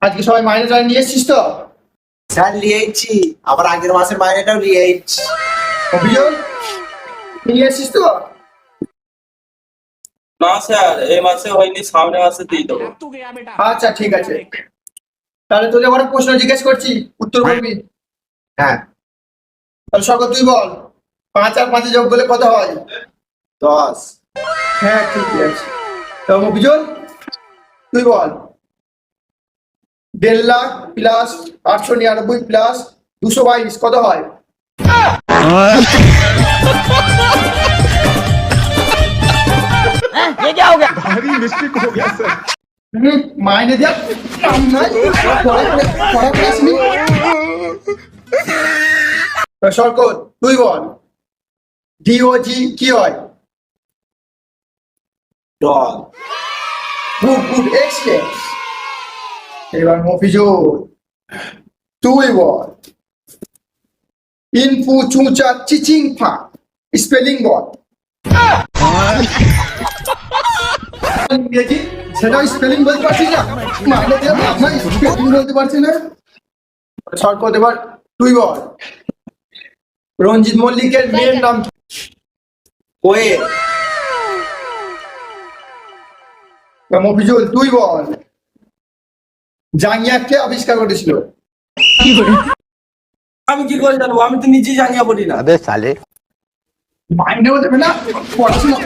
আজকে সবাই মাইনে টাইনে নিয়ে এসছিস তো? স্যার নিয়েছি, আবার আগের মাসের মাইনেটাও নিয়েছি। অভিযোগ নিয়ে এসছিস তো? না স্যার, এই মাসে হয়নি, সামনে মাসে দিয়ে দেবো। আচ্ছা ঠিক আছে, তাহলে তোদের অনেক প্রশ্ন জিজ্ঞেস করছি, উত্তর বলবি। হ্যাঁ, তাহলে সকল তুই বল, 5 আর 5 যোগ করলে কত হয়? 10। হ্যাঁ ঠিকই আছে। তবে অভিযোগ তুই বল, 1.5 লাখ প্লাস 899 প্লাস 222 কত হয়? ये क्या हो गया? মাইনে দেওয়া কাম নাই, পড়া আসনি। সরকত তুই বল, ডিওজি কি হয়? ডল। Good good excellent. এবার মফিজুল তুই বল, ইনফু চুচা চিচিং ফা স্পেলিং বল। ইংরেজি সেটা স্পেলিং বলতে পারছিস না, মাইনে দেওয়া আপনার স্পেলিং বলতে পারছি না। সরকত এবার তুই বল, রঞ্জিত মল্লিকের মেয়ের নাম কি? কোয়েল। মফিজুল তুই বল, জাঙ্গিয়া কে আবিষ্কার করেছিল? আমি কি করে জানবো? আমি তো নিজেই জানিয়া বলি না। अबे साले মাইনেও দেবে না, পড়াশোনা